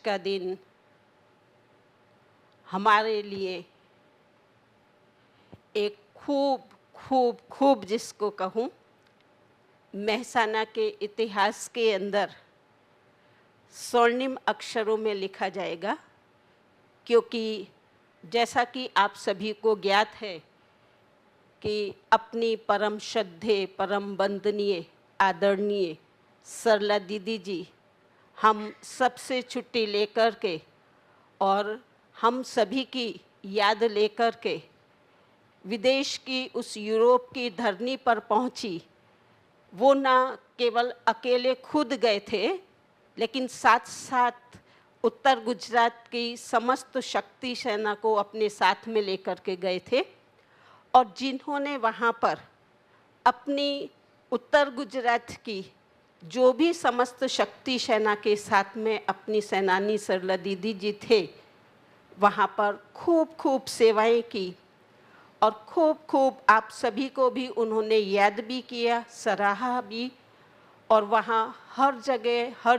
का दिन हमारे लिए एक खूब खूब खूब जिसको कहूँ मेहसाना के इतिहास के अंदर स्वर्णिम अक्षरों में लिखा जाएगा, क्योंकि जैसा कि आप सभी को ज्ञात है कि अपनी परम श्रद्धेय परम वंदनीय आदरणीय सरला दीदी जी हम सबसे छुट्टी लेकर के और हम सभी की याद लेकर के विदेश की उस यूरोप की धरनी पर पहुंची। वो ना केवल अकेले खुद गए थे, लेकिन साथ साथ उत्तर गुजरात की समस्त शक्ति सेना को अपने साथ में लेकर के गए थे, और जिन्होंने वहाँ पर अपनी उत्तर गुजरात की जो भी समस्त शक्ति सेना के साथ में अपनी सेनानी सरला दीदी जी थे, वहाँ पर खूब खूब सेवाएं की और खूब खूब आप सभी को भी उन्होंने याद भी किया, सराहा भी। और वहाँ हर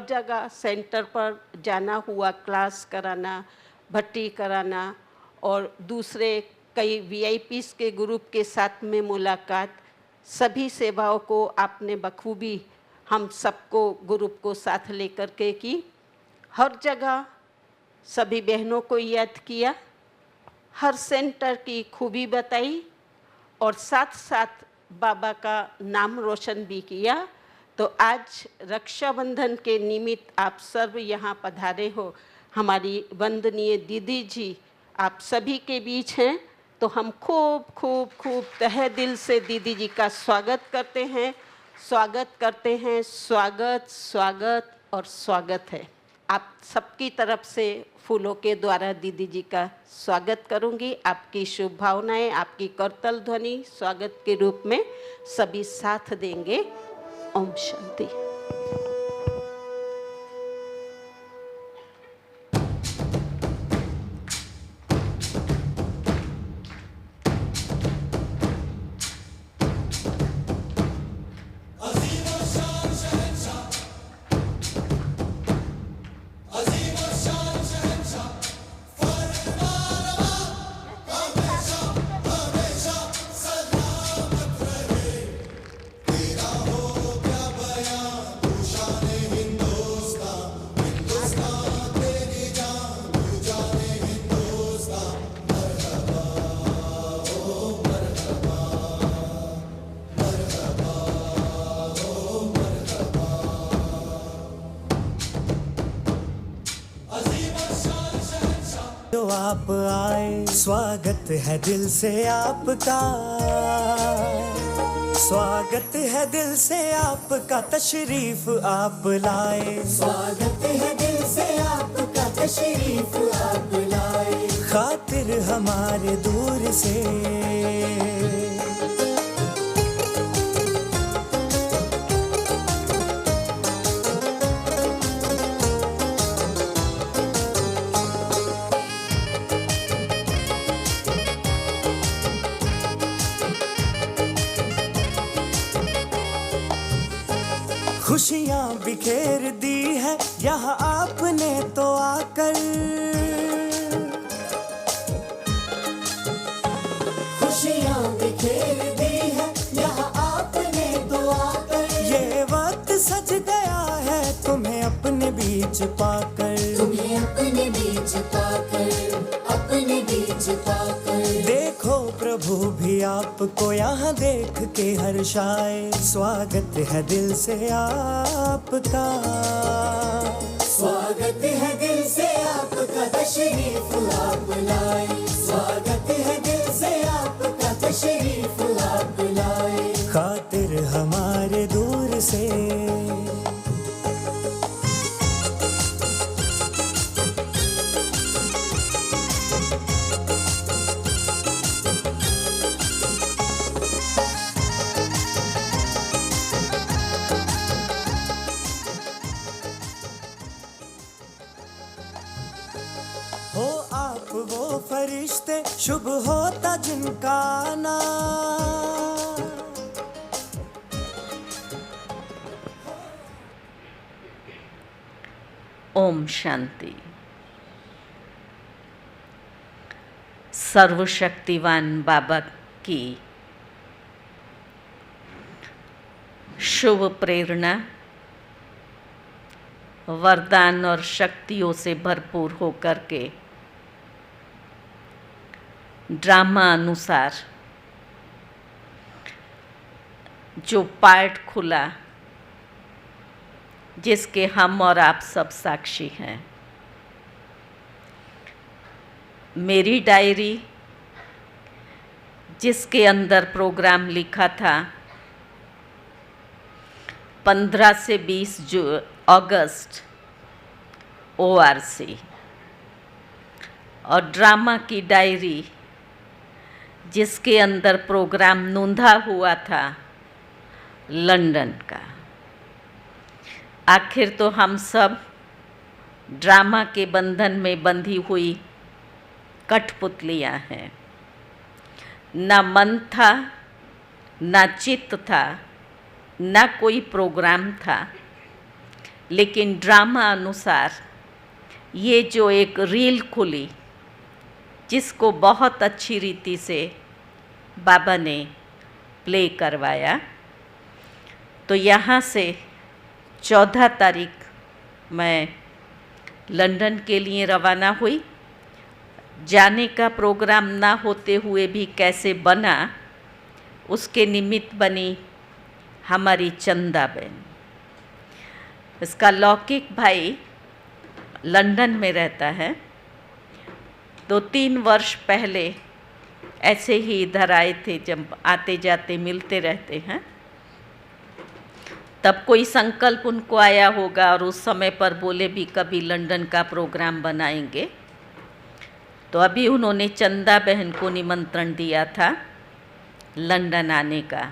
जगह सेंटर पर जाना हुआ, क्लास कराना, भर्ती कराना और दूसरे कई वीआईपीस के ग्रुप के साथ में मुलाकात, सभी सेवाओं को आपने बखूबी हम सबको ग्रुप को साथ लेकर के की। हर जगह सभी बहनों को याद किया, हर सेंटर की खूबी बताई और साथ साथ बाबा का नाम रोशन भी किया। तो आज रक्षाबंधन के निमित्त आप सब यहाँ पधारे हो, हमारी वंदनीय दीदी जी आप सभी के बीच हैं, तो हम खूब खूब खूब तहे दिल से दीदी जी का स्वागत करते हैं, स्वागत स्वागत और स्वागत है। आप सबकी तरफ से फूलों के द्वारा दीदी जी का स्वागत करूंगी। आपकी शुभ भावनाएं, आपकी करतल ध्वनि स्वागत के रूप में सभी साथ देंगे। ओम शांति। तो आप आए, स्वागत है दिल से आपका, स्वागत है दिल से आपका, तशरीफ आप लाए, स्वागत है दिल से आपका, तशरीफ आप लाए, खातिर हमारे दूर से खुशियाँ बिखेर दी है यहाँ आपने तो आकर, खुशियाँ बिखेर दी है यहाँ आपने तो आकर, ये वक्त सज गया है तुम्हें अपने बीच पाकर, तुम्हें अपने बीच पाकर, अपने बीच पाकर, देखो प्रभु भी आपको यहाँ देख के हर्षाए, स्वागत है दिल से आपका, स्वागत है दिल से आपका, तशरीफ आप लाए, स्वागत है दिल से आपका, तशरीफ आप लाए, खातिर हमारे दूर से हो आप वो फरिश्ते शुभ होता जिनका आना, ओम शांति। सर्वशक्तिवान बाबा की शुभ प्रेरणा, वरदान और शक्तियों से भरपूर होकर के ड्रामा अनुसार जो पार्ट खुला, जिसके हम और आप सब साक्षी हैं। मेरी डायरी, जिसके अंदर प्रोग्राम लिखा था 15 से 20 अगस्त ORC, और ड्रामा की डायरी, जिसके अंदर प्रोग्राम नोंधा हुआ था लंदन का। आखिर तो हम सब ड्रामा के बंधन में बंधी हुई कठपुतलियाँ हैं। ना मन था, ना चित्त था, ना कोई प्रोग्राम था, लेकिन ड्रामा अनुसार ये जो एक रील खुली, जिसको बहुत अच्छी रीति से बाबा ने प्ले करवाया, तो यहाँ से 14 तारीख मैं लंदन के लिए रवाना हुई। जाने का प्रोग्राम ना होते हुए भी कैसे बना, उसके निमित्त बनी हमारी चंदा बहन। इसका लौकिक भाई लंदन में रहता है। 2-3 वर्ष पहले ऐसे ही इधर आए थे, जब आते जाते मिलते रहते हैं। तब कोई संकल्प उनको आया होगा और उस समय पर बोले भी कभी लंदन का प्रोग्राम बनाएंगे। तो अभी उन्होंने चंदा बहन को निमंत्रण दिया था लंदन आने का,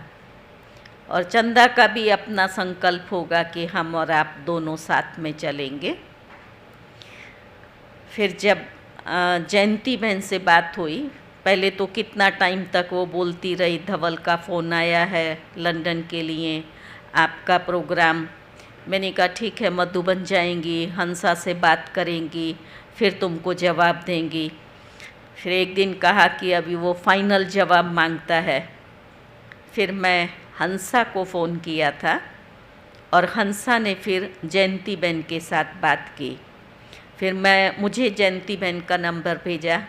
और चंदा का भी अपना संकल्प होगा कि हम और आप दोनों साथ में चलेंगे। फिर जब जयंती बहन से बात हुई, पहले तो कितना टाइम तक वो बोलती रही, धवल का फ़ोन आया है लंदन के लिए, आपका प्रोग्राम। मैंने कहा ठीक है, मधुबन जाएंगी, हंसा से बात करेंगी, फिर तुमको जवाब देंगी। फिर एक दिन कहा कि अभी वो फाइनल जवाब मांगता है। फिर मैं हंसा को फ़ोन किया था और हंसा ने फिर जयंती बहन के साथ बात की। फिर मुझे जयंती बहन का नंबर भेजा।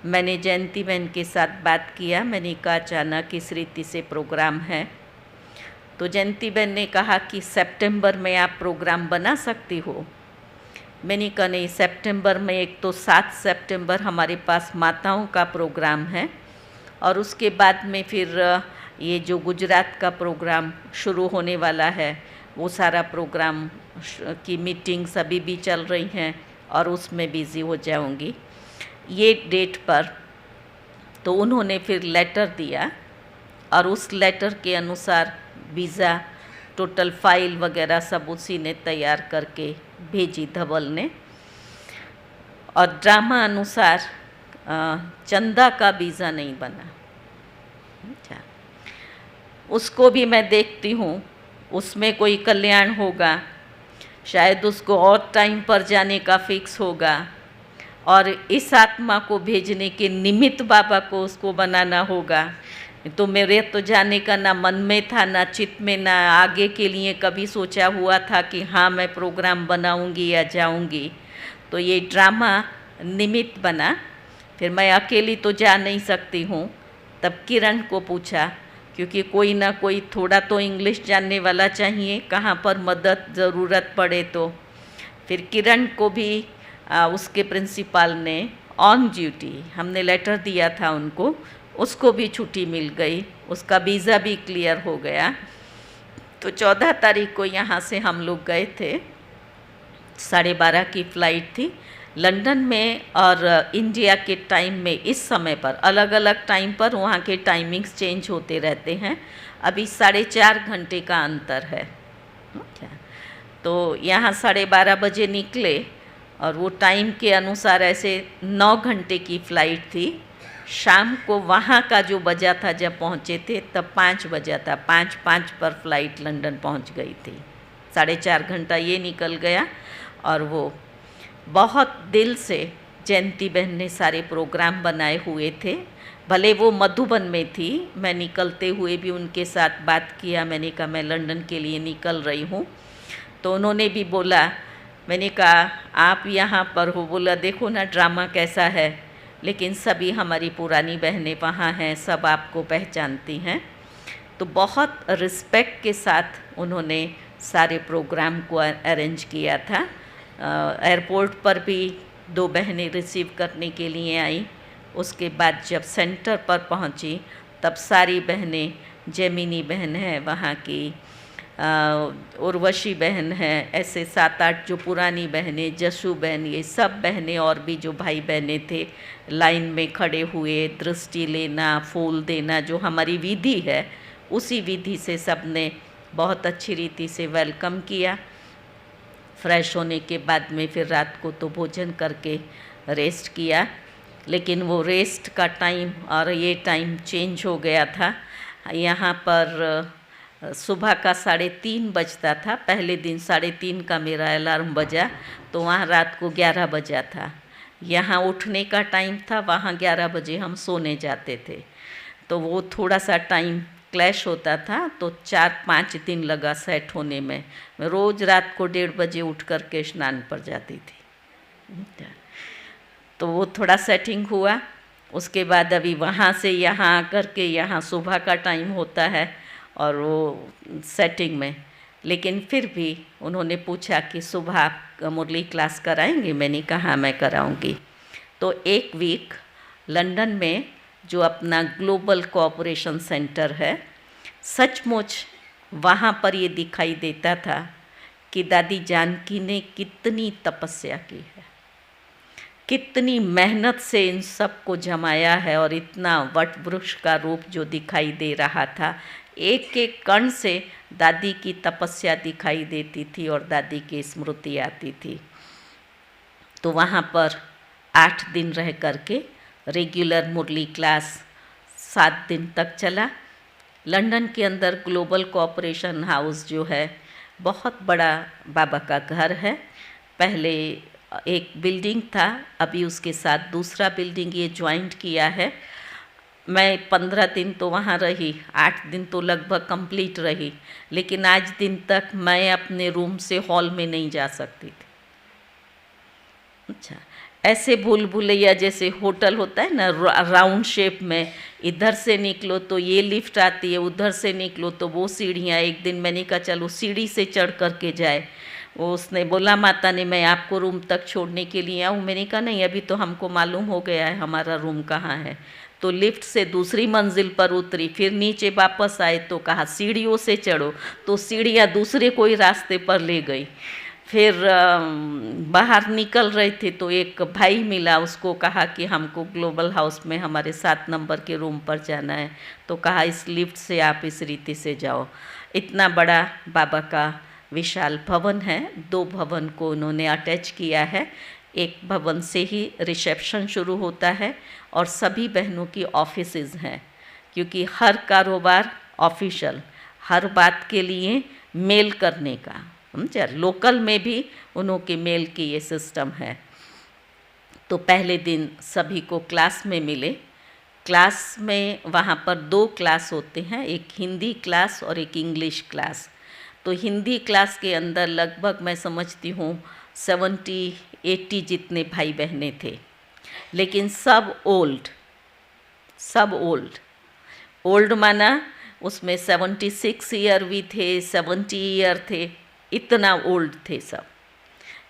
मैंने जयंती बहन के साथ बात किया। मैंने कहा अचानक इस रीति से प्रोग्राम है। तो जयंती बहन ने कहा कि सितंबर में आप प्रोग्राम बना सकती हो। मैंने कहा नहीं, सितंबर में एक तो 7 सितंबर हमारे पास माताओं का प्रोग्राम है, और उसके बाद में फिर ये जो गुजरात का प्रोग्राम शुरू होने वाला है, वो सारा प्रोग्राम की मीटिंग्स अभी भी चल रही हैं और उसमें बिज़ी हो जाऊंगी ये डेट पर। तो उन्होंने फिर लेटर दिया और उस लेटर के अनुसार वीज़ा, टोटल फाइल वगैरह सब उसी ने तैयार करके भेजी, धवल ने। और ड्रामा अनुसार चंदा का वीज़ा नहीं बना। अच्छा, उसको भी मैं देखती हूँ, उसमें कोई कल्याण होगा, शायद उसको और टाइम पर जाने का फिक्स होगा, और इस आत्मा को भेजने के निमित्त बाबा को उसको बनाना होगा। तो मेरे तो जाने का ना मन में था, ना चित्त में, ना आगे के लिए कभी सोचा हुआ था कि हाँ मैं प्रोग्राम बनाऊंगी या जाऊंगी। तो ये ड्रामा निमित्त बना। फिर मैं अकेली तो जा नहीं सकती हूँ। तब किरण को पूछा, क्योंकि कोई ना कोई थोड़ा तो इंग्लिश जानने वाला चाहिए, कहाँ पर मदद ज़रूरत पड़े तो। फिर किरण को भी उसके प्रिंसिपल ने ऑन ड्यूटी, हमने लेटर दिया था उनको, उसको भी छुट्टी मिल गई, उसका वीज़ा भी क्लियर हो गया। तो 14 तारीख को यहाँ से हम लोग गए थे। 12:30 की फ़्लाइट थी लंदन में, और इंडिया के टाइम में इस समय पर अलग अलग टाइम पर वहाँ के टाइमिंग्स चेंज होते रहते हैं। अभी 4.5 घंटे का अंतर है। तो यहाँ 12:30 बजे निकले और वो टाइम के अनुसार ऐसे 9 घंटे की फ़्लाइट थी। शाम को वहाँ का जो बजा था जब पहुँचे थे तब 5 बजा था। 5:05 पर फ़्लाइट लंदन पहुँच गई थी। 4.5 घंटा ये निकल गया। और वो बहुत दिल से जयंती बहन ने सारे प्रोग्राम बनाए हुए थे। भले वो मधुबन में थी, मैं निकलते हुए भी उनके साथ बात किया। मैंने कहा मैं लंदन के लिए निकल रही हूँ, तो उन्होंने भी बोला, मैंने कहा आप यहाँ पर हो? बोला देखो ना ड्रामा कैसा है, लेकिन सभी हमारी पुरानी बहनें वहाँ हैं, सब आपको पहचानती हैं। तो बहुत रिस्पेक्ट के साथ उन्होंने सारे प्रोग्राम को अरेंज किया था। एयरपोर्ट पर भी 2 बहनें रिसीव करने के लिए आई। उसके बाद जब सेंटर पर पहुंची तब सारी बहनें, जैमिनी बहन है वहाँ की, उर्वशी बहन है, ऐसे 7-8 जो पुरानी बहनें, जशु बहन, ये सब बहनें और भी जो भाई बहनें थे लाइन में खड़े हुए, दृष्टि लेना, फूल देना, जो हमारी विधि है उसी विधि से सब ने बहुत अच्छी रीति से वेलकम किया। फ्रेश होने के बाद में फिर रात को तो भोजन करके रेस्ट किया, लेकिन वो रेस्ट का टाइम और ये टाइम चेंज हो गया था। यहाँ पर सुबह का 3:30 बजता था। पहले दिन 3:30 का मेरा अलार्म बजा, तो वहाँ रात को 11 बजा था। यहाँ उठने का टाइम था, वहाँ 11 बजे हम सोने जाते थे, तो वो थोड़ा सा टाइम क्लैश होता था। तो 4-5 दिन लगा सेट होने में। मैं रोज़ रात को 1:30 बजे उठ कर के स्नान पर जाती थी, तो वो थोड़ा सेटिंग हुआ। उसके बाद अभी वहाँ से यहाँ आकर के यहाँ सुबह का टाइम होता है और वो सेटिंग में, लेकिन फिर भी उन्होंने पूछा कि सुबह आप मुरली क्लास कराएंगे? मैंने कहा मैं कराऊंगी। तो 1 वीक लंदन में जो अपना ग्लोबल कोऑपरेशन सेंटर है, सचमुच वहाँ पर ये दिखाई देता था कि दादी जानकी ने कितनी तपस्या की है, कितनी मेहनत से इन सब को जमाया है। और इतना वट वृक्ष का रूप जो दिखाई दे रहा था, एक एक कण से दादी की तपस्या दिखाई देती थी और दादी की स्मृति आती थी। तो वहाँ पर 8 दिन रह करके रेगुलर मुरली क्लास 7 दिन तक चला। लंदन के अंदर ग्लोबल कोऑपरेशन हाउस जो है बहुत बड़ा बाबा का घर है। पहले एक बिल्डिंग था, अभी उसके साथ दूसरा बिल्डिंग ये ज्वाइंट किया है। मैं 15 दिन तो वहाँ रही, 8 दिन तो लगभग कंप्लीट रही, लेकिन आज दिन तक मैं अपने रूम से हॉल में नहीं जा सकती थी। अच्छा, ऐसे भूल भुलैया जैसे होटल होता है ना राउंड शेप में, इधर से निकलो तो ये लिफ्ट आती है, उधर से निकलो तो वो सीढ़ियाँ। एक दिन मैंने कहा चलो सीढ़ी से चढ़ करके जाए। वो उसने बोला माता ने मैं आपको रूम तक छोड़ने के लिए आऊँ? मैंने कहा नहीं, अभी तो हमको मालूम हो गया है हमारा रूम कहाँ है। तो लिफ्ट से दूसरी मंजिल पर उतरी, फिर नीचे वापस आए तो कहा सीढ़ियों से चढ़ो, तो सीढ़ियाँ दूसरे कोई रास्ते पर ले गई। फिर बाहर निकल रहे थे तो एक भाई मिला, उसको कहा कि हमको ग्लोबल हाउस में हमारे 7 नंबर के रूम पर जाना है। तो कहा इस लिफ्ट से आप इस रीति से जाओ। इतना बड़ा बाबा का विशाल भवन है। 2 भवन को उन्होंने अटैच किया है। एक भवन से ही रिसेप्शन शुरू होता है और सभी बहनों की ऑफिसेज हैं, क्योंकि हर कारोबार ऑफिशियल, हर बात के लिए मेल करने का, समझे, लोकल में भी उन्हों के मेल की ये सिस्टम है। तो पहले दिन सभी को क्लास में मिले। क्लास में वहाँ पर 2 क्लास होते हैं, एक हिंदी क्लास और एक इंग्लिश क्लास। तो हिंदी क्लास के अंदर लगभग मैं समझती हूँ 70-80 जितने भाई बहनें थे, लेकिन सब ओल्ड ओल्ड माना उसमें 76 ईयर भी थे, 70 ईयर थे, इतना ओल्ड थे सब।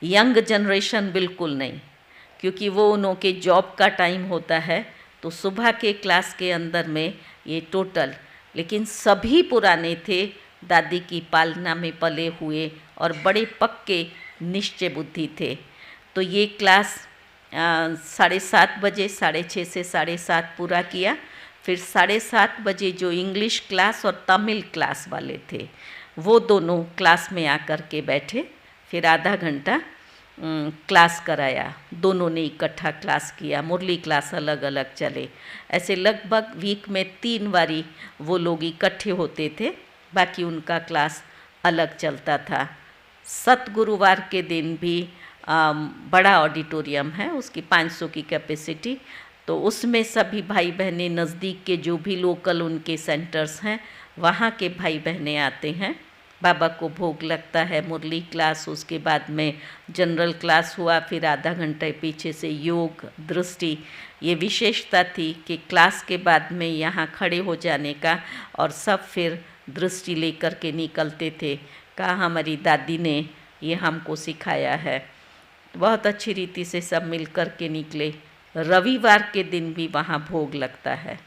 यंग जनरेशन बिल्कुल नहीं, क्योंकि वो उन्हों के जॉब का टाइम होता है। तो सुबह के क्लास के अंदर में ये टोटल, लेकिन सभी पुराने थे, दादी की पालना में पले हुए और बड़े पक्के निश्चय बुद्धि थे। तो ये क्लास 7:30 बजे 6:30 से 7:30 पूरा किया। फिर 7:30 बजे जो इंग्लिश क्लास और तमिल क्लास वाले थे वो दोनों क्लास में आकर के बैठे। फिर आधा घंटा क्लास कराया, दोनों ने इकट्ठा क्लास किया। मुरली क्लास अलग अलग चले। ऐसे लगभग वीक में 3 बारी वो लोग इकट्ठे होते थे, बाकी उनका क्लास अलग चलता था। सतगुरुवार के दिन भी बड़ा ऑडिटोरियम है, उसकी 500 की कैपेसिटी। तो उसमें सभी भाई बहनें, नज़दीक के जो भी लोकल उनके सेंटर्स हैं वहाँ के भाई बहनें आते हैं। बाबा को भोग लगता है, मुरली क्लास, उसके बाद में जनरल क्लास हुआ, फिर आधा घंटे पीछे से योग दृष्टि। ये विशेषता थी कि क्लास के बाद में यहाँ खड़े हो जाने का और सब फिर दृष्टि लेकर के निकलते थे। कहा हमारी दादी ने ये हमको सिखाया है। बहुत अच्छी रीति से सब मिल कर के निकले। रविवार के दिन भी वहाँ भोग लगता है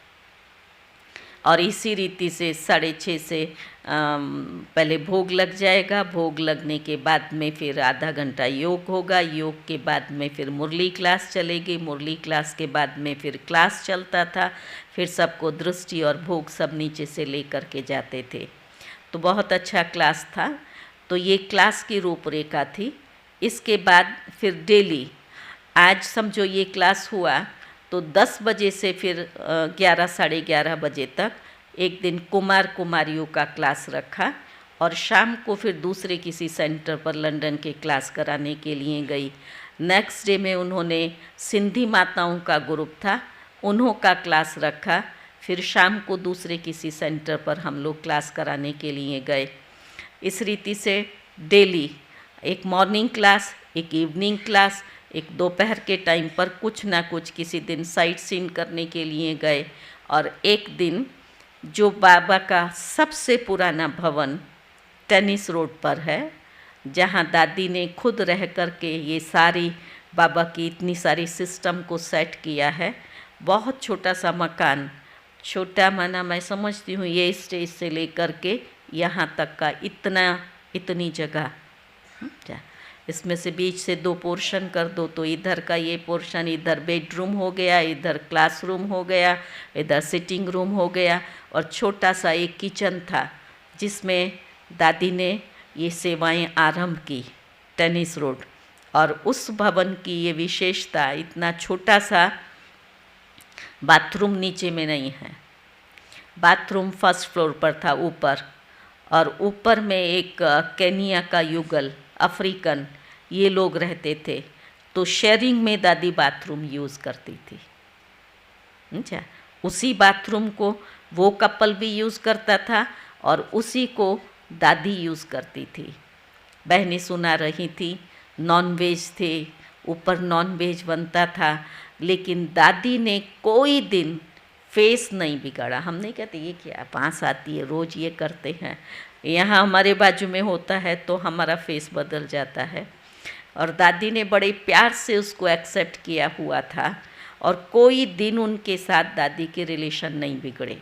और इसी रीति से 6:30 से पहले भोग लग जाएगा। भोग लगने के बाद में फिर आधा घंटा योग होगा, योग के बाद में फिर मुरली क्लास चलेगी, मुरली क्लास के बाद में फिर क्लास चलता था, फिर सबको दृष्टि और भोग सब नीचे से लेकर के जाते थे। तो बहुत अच्छा क्लास था। तो ये क्लास की रूपरेखा थी। इसके बाद फिर डेली, आज समझो ये क्लास हुआ तो 10 बजे से फिर 11 साढ़े 11 बजे तक एक दिन कुमार कुमारियों का क्लास रखा और शाम को फिर दूसरे किसी सेंटर पर लंदन के क्लास कराने के लिए गई। नेक्स्ट डे में उन्होंने सिंधी माताओं का ग्रुप था, उन्हों का क्लास रखा। फिर शाम को दूसरे किसी सेंटर पर हम लोग क्लास कराने के लिए गए। इस रीति से डेली एक मॉर्निंग क्लास, एक इवनिंग क्लास, एक दोपहर के टाइम पर कुछ ना कुछ, किसी दिन साइट सीन करने के लिए गए। और एक दिन जो बाबा का सबसे पुराना भवन टेनिस रोड पर है, जहाँ दादी ने खुद रह कर के ये सारी बाबा की इतनी सारी सिस्टम को सेट किया है। बहुत छोटा सा मकान, छोटा माना मैं समझती हूँ ये स्टेज से लेकर के यहाँ तक का इतनी जगह। इसमें से बीच से 2 पोर्शन कर दो तो इधर का ये पोर्शन, इधर बेडरूम हो गया, इधर क्लासरूम हो गया, इधर सिटिंग रूम हो गया और छोटा सा एक किचन था जिसमें दादी ने ये सेवाएं आरंभ की टेनिस रोड। और उस भवन की ये विशेषता, इतना छोटा सा बाथरूम नीचे में नहीं है, बाथरूम फर्स्ट फ्लोर पर था ऊपर, और ऊपर में एक केनिया का युगल अफ्रीकन ये लोग रहते थे। तो शेयरिंग में दादी बाथरूम यूज़ करती थी। अच्छा, उसी बाथरूम को वो कपल भी यूज़ करता था और उसी को दादी यूज़ करती थी। बहनें सुना रही थी, नॉन वेज थे, ऊपर नॉन वेज बनता था, लेकिन दादी ने कोई दिन फेस नहीं बिगाड़ा। हम नहीं कहते ये क्या पास आती है, रोज़ ये करते हैं। यहाँ हमारे बाजू में होता है तो हमारा फेस बदल जाता है। और दादी ने बड़े प्यार से उसको एक्सेप्ट किया हुआ था और कोई दिन उनके साथ दादी के रिलेशन नहीं बिगड़े।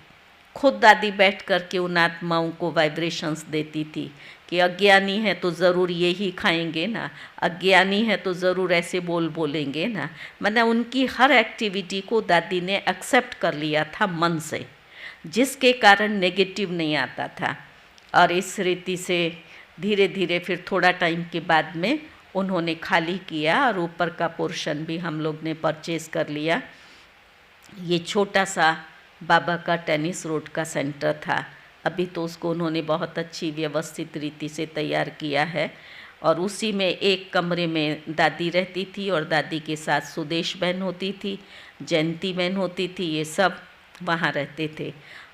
खुद दादी बैठ कर के उन आत्माओं को वाइब्रेशंस देती थी कि अज्ञानी है तो ज़रूर यही खाएंगे ना, अज्ञानी है तो ज़रूर ऐसे बोलेंगे ना। मतलब उनकी हर एक्टिविटी को दादी ने एक्सेप्ट कर लिया था मन से, जिसके कारण नेगेटिव नहीं आता था। और इस रीति से धीरे धीरे फिर थोड़ा टाइम के बाद में उन्होंने खाली किया और ऊपर का पोर्शन भी हम लोग ने परचेज़ कर लिया। ये छोटा सा बाबा का टेनिस रोड का सेंटर था। अभी तो उसको उन्होंने बहुत अच्छी व्यवस्थित रीति से तैयार किया है। और उसी में एक कमरे में दादी रहती थी और दादी के साथ सुदेश बहन होती थी, जयंती बहन होती थी, ये सब वहाँ रहते थे।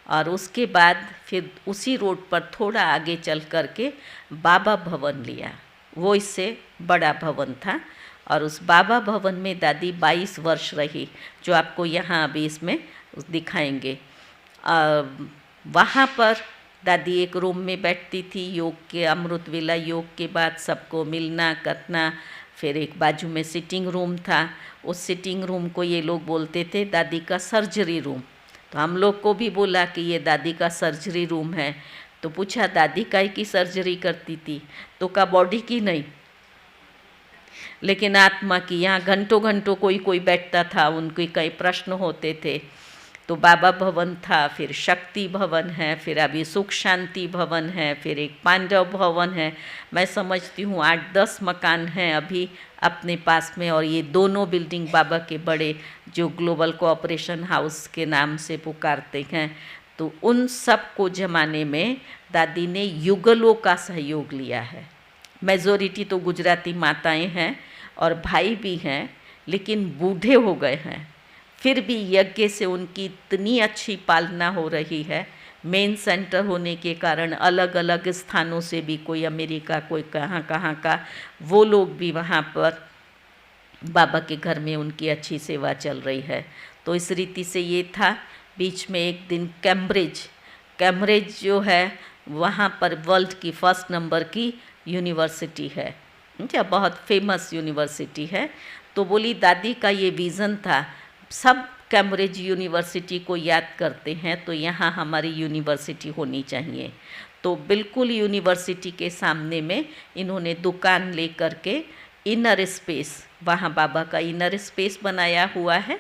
और उसके बाद फिर उसी रोड पर थोड़ा आगे चल कर के बाबा भवन लिया, वो इससे बड़ा भवन था। और उस बाबा भवन में दादी 22 वर्ष रही, जो आपको यहाँ अभी इसमें दिखाएंगे। वहाँ पर दादी एक रूम में बैठती थी, योग के अमृत वेला योग के बाद सबको मिलना करना। फिर एक बाजू में सिटिंग रूम था, उस सिटिंग रूम को ये लोग बोलते थे दादी का सर्जरी रूम। तो हम लोग को भी बोला कि ये दादी का सर्जरी रूम है। तो पूछा दादी काहे की सर्जरी करती थी, तो का बॉडी की नहीं लेकिन आत्मा की। यहाँ घंटों घंटों कोई बैठता था, उनके कई प्रश्न होते थे। तो बाबा भवन था, फिर शक्ति भवन है, फिर अभी सुख शांति भवन है, फिर एक पांडव भवन है। मैं समझती हूँ 8-10 मकान हैं अभी अपने पास में। और ये दोनों बिल्डिंग बाबा के बड़े जो ग्लोबल कोऑपरेशन हाउस के नाम से पुकारते हैं। तो उन सब को जमाने में दादी ने युगलों का सहयोग लिया है। मेजॉरिटी तो गुजराती माताएं हैं और भाई भी हैं, लेकिन बूढ़े हो गए हैं, फिर भी यज्ञ से उनकी इतनी अच्छी पालना हो रही है। मेन सेंटर होने के कारण अलग अलग स्थानों से भी, कोई अमेरिका, कोई कहाँ कहाँ का, वो लोग भी वहाँ पर बाबा के घर में उनकी अच्छी सेवा चल रही है। तो इस रीति से ये था। बीच में एक दिन कैम्ब्रिज जो है वहाँ पर वर्ल्ड की 1st नंबर की यूनिवर्सिटी है, ठीक है, बहुत फेमस यूनिवर्सिटी है। तो बोली दादी का ये विज़न था, सब कैम्ब्रिज यूनिवर्सिटी को याद करते हैं, तो यहाँ हमारी यूनिवर्सिटी होनी चाहिए। तो बिल्कुल यूनिवर्सिटी के सामने में इन्होंने दुकान लेकर के इनर स्पेस, वहाँ बाबा का इनर स्पेस बनाया हुआ है।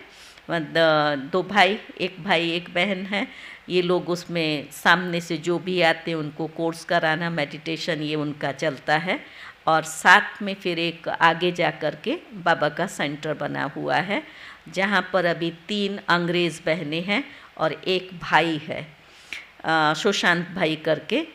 2 भाई, एक बहन है। ये लोग उसमें सामने से जो भी आते हैं उनको कोर्स कराना, मेडिटेशन, ये उनका चलता है। और साथ में फिर एक आगे जा कर के बाबा का सेंटर बना हुआ है, जहाँ पर अभी 3 अंग्रेज़ बहनें हैं और एक भाई है, सुशांत भाई करके।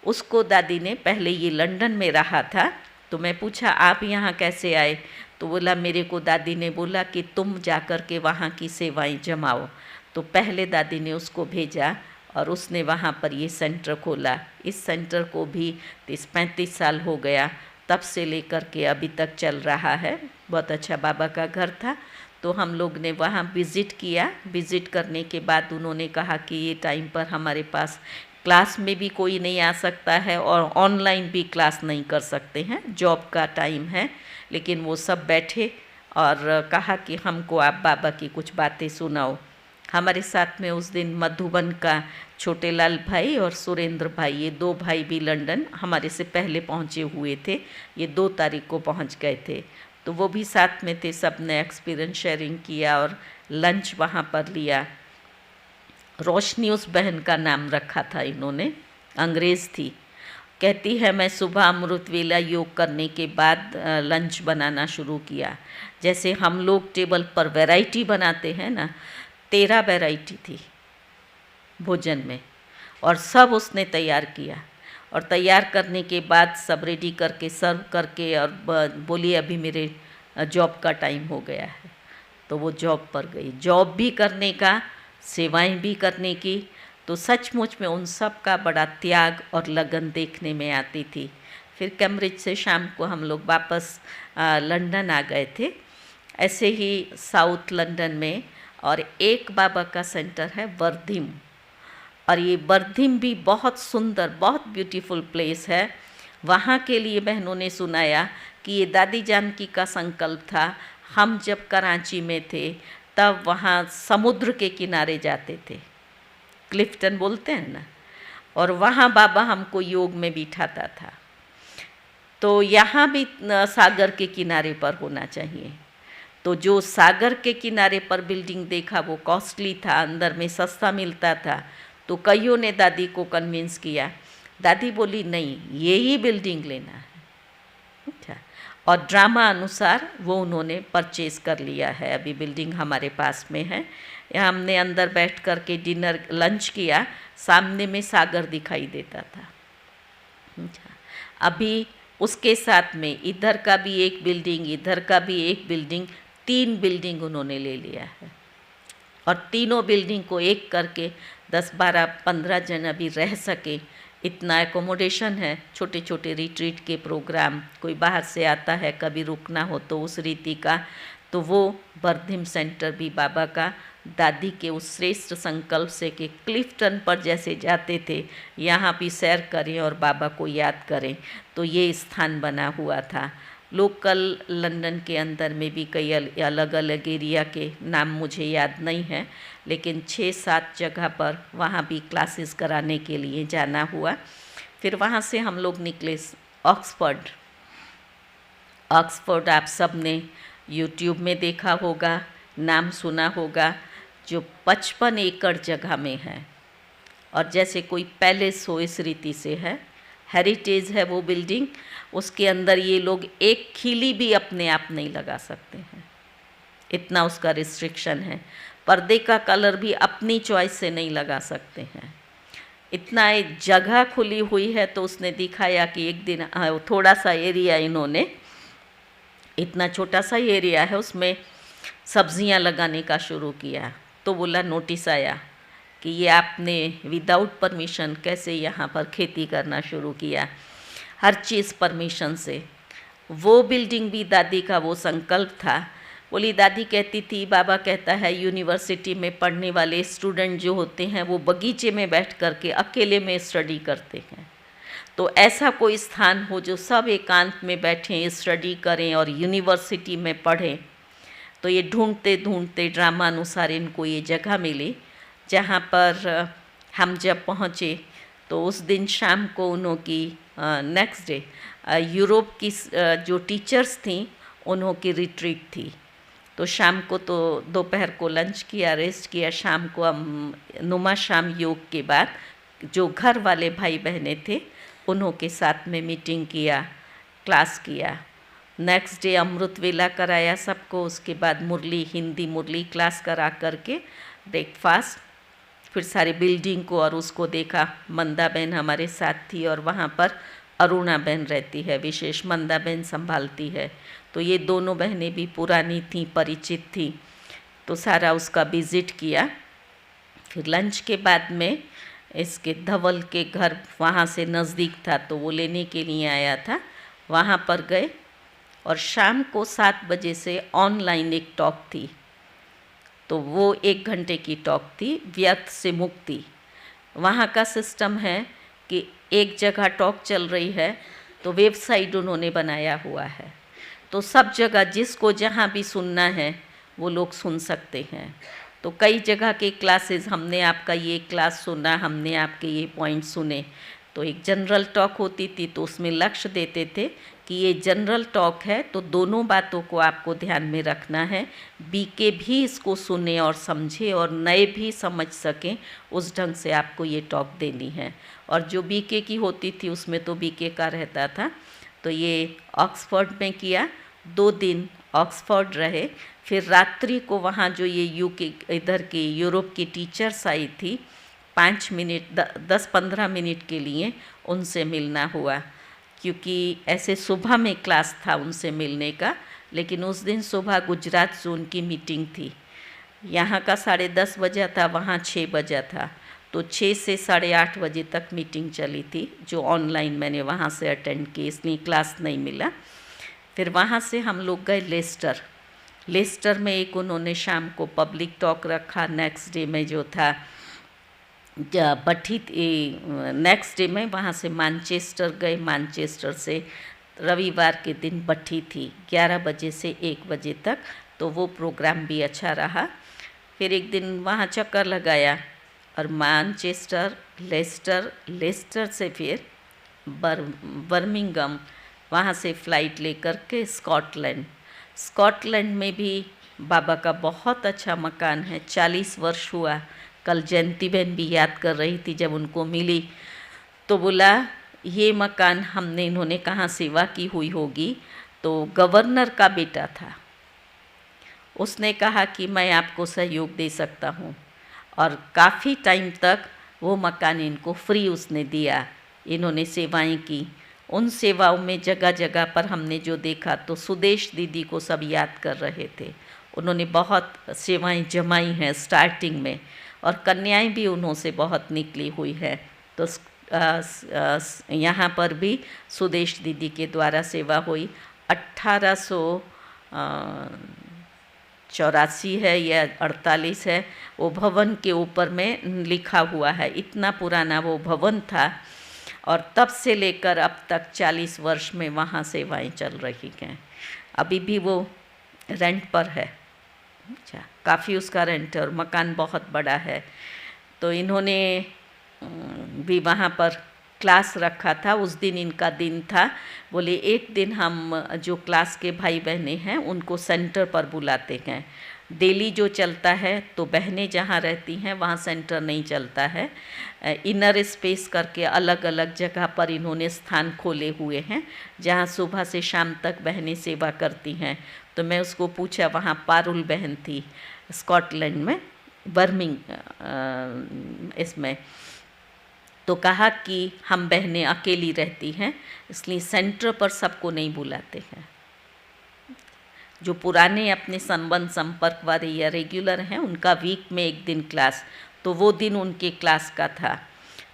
उसको दादी ने, पहले ये लंदन में रहा था, तो मैं पूछा आप यहाँ कैसे आए? तो बोला मेरे को दादी ने बोला कि तुम जाकर के वहाँ की सेवाएं जमाओ। तो पहले दादी ने उसको भेजा और उसने वहाँ पर ये सेंटर खोला। इस सेंटर को भी 30-35 साल हो गया, तब से लेकर के अभी तक चल रहा है। बहुत अच्छा बाबा का घर था। तो हम लोग ने वहाँ विज़िट किया। विज़िट करने के बाद उन्होंने कहा कि ये टाइम पर हमारे पास क्लास में भी कोई नहीं आ सकता है और ऑनलाइन भी क्लास नहीं कर सकते हैं, जॉब का टाइम है। लेकिन वो सब बैठे और कहा कि हमको आप बाबा की कुछ बातें सुनाओ। हमारे साथ में उस दिन मधुबन का छोटे लाल भाई और सुरेंद्र भाई, ये 2 भाई भी लंदन हमारे से पहले पहुँचे हुए थे। ये 2 तारीख को पहुँच गए थे, तो वो भी साथ में थे। सब ने एक्सपीरियंस शेयरिंग किया और लंच वहाँ पर लिया। रोशनी उस बहन का नाम रखा था इन्होंने, अंग्रेज़ थी। कहती है मैं सुबह अमृत वेला योग करने के बाद लंच बनाना शुरू किया। जैसे हम लोग टेबल पर वैरायटी बनाते हैं ना, 13 वैरायटी थी भोजन में, और सब उसने तैयार किया। और तैयार करने के बाद सब रेडी करके सर्व करके और बोली अभी मेरे जॉब का टाइम हो गया है। तो वो जॉब पर गई, जॉब भी करने का, सेवाएं भी करने की। तो सचमुच में उन सब का बड़ा त्याग और लगन देखने में आती थी। फिर कैम्ब्रिज से शाम को हम लोग वापस लंदन आ गए थे। ऐसे ही साउथ लंदन में और एक बाबा का सेंटर है वर्धिम, और ये वर्धिम भी बहुत सुंदर, बहुत ब्यूटीफुल प्लेस है। वहाँ के लिए बहनों ने सुनाया कि ये दादी जानकी का संकल्प था। हम जब कराची में थे तब वहाँ समुद्र के किनारे जाते थे, क्लिफ्टन बोलते हैं ना, और वहाँ बाबा हमको योग में बिठाता था। तो यहाँ भी सागर के किनारे पर होना चाहिए। तो जो सागर के किनारे पर बिल्डिंग देखा वो कॉस्टली था, अंदर में सस्ता मिलता था। तो कईयों ने दादी को कन्विंस किया। दादी बोली नहीं, ये ही बिल्डिंग लेना है। अच्छा, और ड्रामा अनुसार वो उन्होंने परचेज़ कर लिया है। अभी बिल्डिंग हमारे पास में है। यहाँ हमने अंदर बैठ कर के डिनर लंच किया, सामने में सागर दिखाई देता था। अच्छा, अभी उसके साथ में इधर का भी एक बिल्डिंग, इधर का भी एक बिल्डिंग, 3 बिल्डिंग उन्होंने ले लिया है। और तीनों बिल्डिंग को एक करके 10, 12, 15 जन अभी रह सके, इतना एकोमोडेशन है। छोटे छोटे रिट्रीट के प्रोग्राम, कोई बाहर से आता है, कभी रुकना हो तो उस रीति का। तो वो वर्धिम सेंटर भी बाबा का दादी के उस श्रेष्ठ संकल्प से कि क्लिफ्टन पर जैसे जाते थे, यहाँ भी सैर करें और बाबा को याद करें, तो ये स्थान बना हुआ था। लोकल लंदन के अंदर में भी कई अलग अलग एरिया के नाम मुझे याद नहीं है, लेकिन 6-7 जगह पर वहाँ भी क्लासेस कराने के लिए जाना हुआ। फिर वहाँ से हम लोग निकले ऑक्सफोर्ड। आप सब ने यूट्यूब में देखा होगा, नाम सुना होगा, जो 55 एकड़ जगह में है और जैसे कोई पैलेस हो इस रीति से है। हेरिटेज है वो बिल्डिंग। उसके अंदर ये लोग एक खिली भी अपने आप नहीं लगा सकते हैं, इतना उसका रिस्ट्रिक्शन है। पर्दे का कलर भी अपनी चॉइस से नहीं लगा सकते हैं। इतना एक जगह खुली हुई है। तो उसने दिखाया कि एक दिन थोड़ा सा एरिया इन्होंने इतना छोटा सा एरिया है, उसमें सब्जियां लगाने का शुरू किया। तो बोला नोटिस आया कि ये आपने विदाउट परमिशन कैसे यहाँ पर खेती करना शुरू किया, हर चीज़ परमिशन से। वो बिल्डिंग भी दादी का वो संकल्प था। बोली दादी कहती थी, बाबा कहता है यूनिवर्सिटी में पढ़ने वाले स्टूडेंट जो होते हैं वो बगीचे में बैठ कर के अकेले में स्टडी करते हैं, तो ऐसा कोई स्थान हो जो सब एकांत में बैठें, स्टडी करें और यूनिवर्सिटी में पढ़ें। तो ये ढूंढते ढूंढते ड्रामानुसार इनको ये जगह मिली, जहाँ पर हम जब पहुँचे तो उस दिन शाम को उन्हों की नेक्स्ट डे यूरोप की जो टीचर्स थी उन्हों की रिट्रीट थी। तो शाम को तो दोपहर को लंच किया, रेस्ट किया, शाम को हम नुमा शाम योग के बाद जो घर वाले भाई बहनें थे उन्हों के साथ में मीटिंग किया, क्लास किया। नेक्स्ट डे अमृत वेला कराया सबको, उसके बाद मुरली, हिंदी मुरली क्लास करा करके ब्रेकफास्ट, फिर सारी बिल्डिंग को और उसको देखा। मंदा बहन हमारे साथ थी और वहाँ पर अरुणा बहन रहती है, विशेष मंदा बहन संभालती है। तो ये दोनों बहनें भी पुरानी थी, परिचित थी, तो सारा उसका विज़िट किया। फिर लंच के बाद में इसके धवल के घर वहाँ से नज़दीक था तो वो लेने के लिए आया था, वहाँ पर गए। और शाम को 7 बजे से ऑनलाइन एक टॉक थी, तो वो 1 घंटे की टॉक थी, व्यर्थ से मुक्ति। वहाँ का सिस्टम है कि एक जगह टॉक चल रही है तो वेबसाइट उन्होंने बनाया हुआ है, तो सब जगह जिसको जहाँ भी सुनना है वो लोग सुन सकते हैं। तो कई जगह के क्लासेस, हमने आपका ये क्लास सुना, हमने आपके ये पॉइंट सुने। तो एक जनरल टॉक होती थी तो उसमें लक्ष्य देते थे कि ये जनरल टॉक है तो दोनों बातों को आपको ध्यान में रखना है, बीके भी इसको सुने और समझे और नए भी समझ सकें, उस ढंग से आपको ये टॉक देनी है। और जो बीके की होती थी उसमें तो बीके का रहता था। तो ये ऑक्सफोर्ड में किया, 2 दिन ऑक्सफोर्ड रहे। फिर रात्रि को वहाँ जो ये यूके इधर की यूरोप की टीचर्स आई थी, 5 मिनट 10-15 मिनट के लिए उनसे मिलना हुआ, क्योंकि ऐसे सुबह में क्लास था उनसे मिलने का, लेकिन उस दिन सुबह गुजरात जोन की मीटिंग थी। यहाँ का 10:30 बजा था, वहाँ 6 बजा था, तो 6 से 8:30 बजे तक मीटिंग चली थी, जो ऑनलाइन मैंने वहाँ से अटेंड की, इसलिए क्लास नहीं मिला। फिर वहाँ से हम लोग गए लेस्टर में एक उन्होंने शाम को पब्लिक टॉक रखा। नेक्स्ट डे में जो था नेक्स्ट डे में वहाँ से मैनचेस्टर गए, मैनचेस्टर से रविवार के दिन बट्ठी थी 11 बजे से 1 बजे तक, तो वो प्रोग्राम भी अच्छा रहा। फिर एक दिन वहाँ चक्कर लगाया और मैनचेस्टर, लेस्टर से फिर बर्मिंघम, वहाँ से फ़्लाइट लेकर के स्कॉटलैंड में भी बाबा का बहुत अच्छा मकान है, 40 वर्ष हुआ। कल जयंती बहन भी याद कर रही थी जब उनको मिली, तो बोला ये मकान हमने, इन्होंने कहाँ सेवा की हुई होगी, तो गवर्नर का बेटा था, उसने कहा कि मैं आपको सहयोग दे सकता हूँ, और काफ़ी टाइम तक वो मकान इनको फ्री उसने दिया। इन्होंने सेवाएं की, उन सेवाओं में जगह जगह पर हमने जो देखा तो सुदेश दीदी को सब याद कर रहे थे। उन्होंने बहुत सेवाएं जमाई हैं स्टार्टिंग में, और कन्याएं भी उन्हों से बहुत निकली हुई है। तो यहाँ पर भी सुदेश दीदी के द्वारा सेवा हुई। 1884 है या 48 है, वो भवन के ऊपर में लिखा हुआ है, इतना पुराना वो भवन था। और तब से लेकर अब तक 40 वर्ष में वहाँ सेवाएं चल रही हैं। अभी भी वो रेंट पर है, अच्छा काफ़ी उसका रेंट है, और मकान बहुत बड़ा है। तो इन्होंने भी वहाँ पर क्लास रखा था। उस दिन इनका दिन था, बोले एक दिन हम जो क्लास के भाई बहनें हैं उनको सेंटर पर बुलाते हैं। डेली जो चलता है तो बहनें जहाँ रहती हैं वहाँ सेंटर नहीं चलता है, इनर स्पेस करके अलग अलग जगह पर इन्होंने स्थान खोले हुए हैं जहाँ सुबह से शाम तक बहनें सेवा करती हैं। तो मैं उसको पूछा, वहाँ पारुल बहन थी स्कॉटलैंड में, इसमें, तो कहा कि हम बहनें अकेली रहती हैं इसलिए सेंटर पर सबको नहीं बुलाते हैं। जो पुराने अपने संबंध संपर्क वाले या रेगुलर हैं उनका वीक में एक दिन क्लास, तो वो दिन उनके क्लास का था।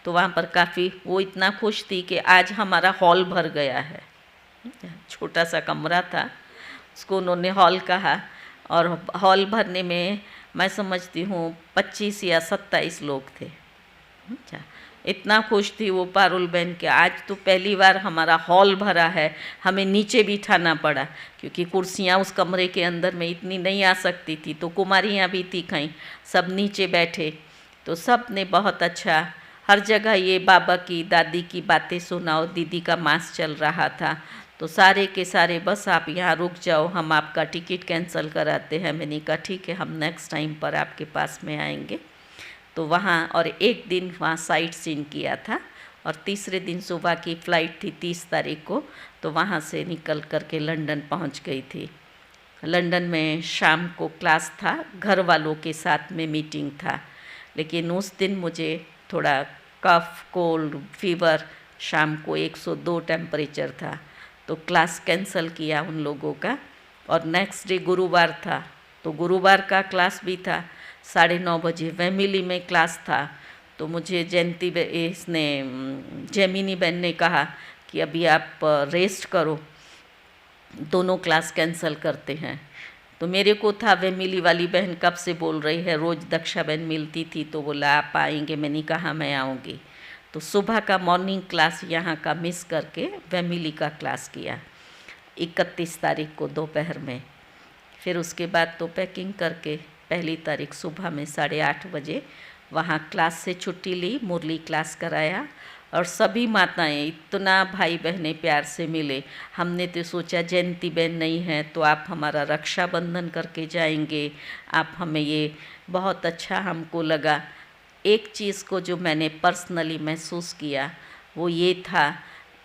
तो वहाँ पर काफ़ी वो इतना खुश थी कि आज हमारा हॉल भर गया है। छोटा सा कमरा था, उसको उन्होंने हॉल कहा, और हॉल भरने में मैं समझती हूँ 25 या 27 लोग थे। अच्छा, इतना खुश थी वो पारुल बहन के आज तो पहली बार हमारा हॉल भरा है। हमें नीचे बिठाना पड़ा क्योंकि कुर्सियाँ उस कमरे के अंदर में इतनी नहीं आ सकती थी, तो कुमारियाँ भी थी कहीं, सब नीचे बैठे। तो सब ने बहुत अच्छा, हर जगह ये बाबा की दादी की बातें सुनाओ, दीदी का मास चल रहा था, तो सारे के सारे बस आप यहाँ रुक जाओ, हम आपका टिकट कैंसिल कराते हैं। मैंने कहा ठीक है, हम नेक्स्ट टाइम पर आपके पास में आएंगे। तो वहाँ और एक दिन वहाँ साइट सीन किया था, और तीसरे दिन सुबह की फ़्लाइट थी 30 तारीख को, तो वहाँ से निकल कर के लंदन पहुँच गई थी। लंदन में शाम को क्लास था, घर वालों के साथ में मीटिंग था, लेकिन उस दिन मुझे थोड़ा कफ, कोल्ड, फीवर, शाम को 102 टेम्परेचर था, तो क्लास कैंसिल किया उन लोगों का। और नेक्स्ट डे गुरुवार था, तो गुरुवार का क्लास भी था, 9:30 बजे वेमिली में क्लास था। तो मुझे इसने जेमिनी बहन ने कहा कि अभी आप रेस्ट करो, दोनों क्लास कैंसिल करते हैं। तो मेरे को था वेमिली वाली बहन कब से बोल रही है, रोज़ दक्षा बहन मिलती थी, तो बोला आप आएंगे, मैंने कहा मैं आऊँगी। तो सुबह का मॉर्निंग क्लास यहाँ का मिस करके वेमिली का क्लास किया 31 तारीख को दोपहर में। फिर उसके बाद तो पैकिंग करके 1 तारीख सुबह में 8:30 बजे वहाँ क्लास से छुट्टी ली, मुरली क्लास कराया, और सभी माताएं इतना भाई बहनें प्यार से मिले। हमने तो सोचा जयंती बहन नहीं है तो आप हमारा रक्षाबंधन करके जाएंगे, आप हमें, ये बहुत अच्छा हमको लगा। एक चीज़ को जो मैंने पर्सनली महसूस किया वो ये था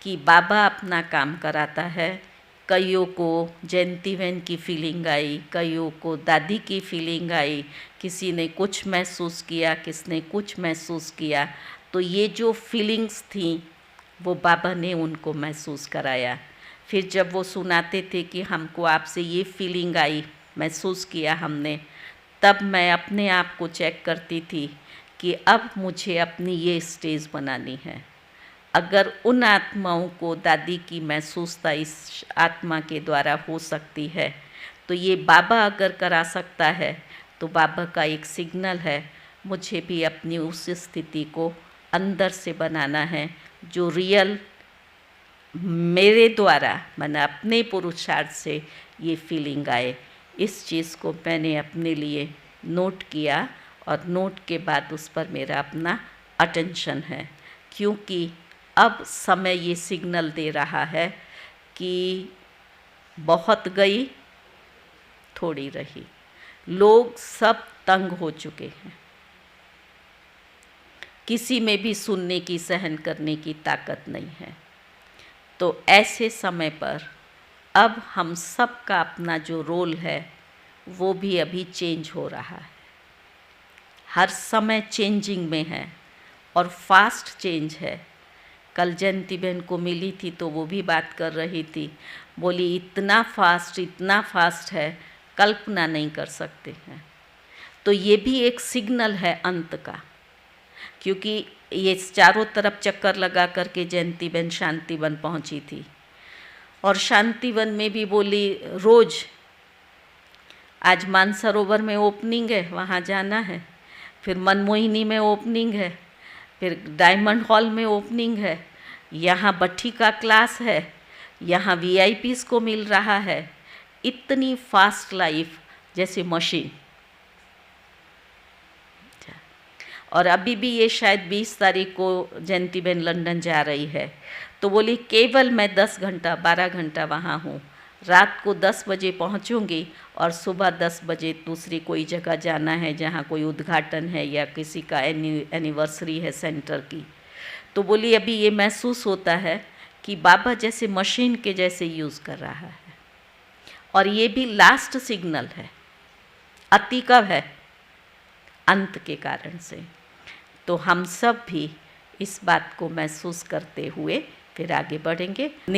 कि बाबा अपना काम कराता है। कईयों को जयंती बहन की फीलिंग आई, कईयों को दादी की फीलिंग आई, किसी ने कुछ महसूस किया, किसने कुछ महसूस किया। तो ये जो फीलिंग्स थी वो बाबा ने उनको महसूस कराया। फिर जब वो सुनाते थे कि हमको आपसे ये फीलिंग आई, महसूस किया हमने, तब मैं अपने आप को चेक करती थी कि अब मुझे अपनी ये स्टेज बनानी है। अगर उन आत्माओं को दादी की महसूसता इस आत्मा के द्वारा हो सकती है, तो ये बाबा अगर करा सकता है, तो बाबा का एक सिग्नल है, मुझे भी अपनी उस स्थिति को अंदर से बनाना है जो रियल मेरे द्वारा, मैंने अपने पुरुषार्थ से ये फीलिंग आए। इस चीज़ को मैंने अपने लिए नोट किया, और नोट के बाद उस पर मेरा अपना अटेंशन है, क्योंकि अब समय ये सिग्नल दे रहा है कि बहुत गई थोड़ी रही, लोग सब तंग हो चुके हैं, किसी में भी सुनने की, सहन करने की ताकत नहीं है। तो ऐसे समय पर अब हम सब का अपना जो रोल है वो भी अभी चेंज हो रहा है। हर समय चेंजिंग में है और फास्ट चेंज है। कल जयंती बहन को मिली थी तो वो भी बात कर रही थी, बोली इतना फास्ट है, कल्पना नहीं कर सकते हैं। तो ये भी एक सिग्नल है अंत का, क्योंकि ये चारों तरफ चक्कर लगा करके जयंती बहन शांतिवन पहुंची थी, और शांतिवन में भी बोली रोज़ आज मानसरोवर में ओपनिंग है, वहाँ जाना है, फिर मनमोहिनी में ओपनिंग है, फिर डायमंड हॉल में ओपनिंग है, यहाँ भट्टी का क्लास है, यहाँ VIPs को मिल रहा है। इतनी फास्ट लाइफ जैसे मशीन। और अभी भी ये शायद 20 तारीख को जयंती बहन लंदन जा रही है, तो बोली केवल मैं 10 घंटा 12 घंटा वहाँ हूँ, रात को 10 बजे पहुँचूँगी और सुबह 10 बजे दूसरी कोई जगह जाना है जहाँ कोई उद्घाटन है या किसी का एनिवर्सरी है सेंटर की। तो बोली अभी ये महसूस होता है कि बाबा जैसे मशीन के जैसे यूज़ कर रहा है, और ये भी लास्ट सिग्नल है, अति कब है, अंत के कारण से। तो हम सब भी इस बात को महसूस करते हुए फिर आगे बढ़ेंगे।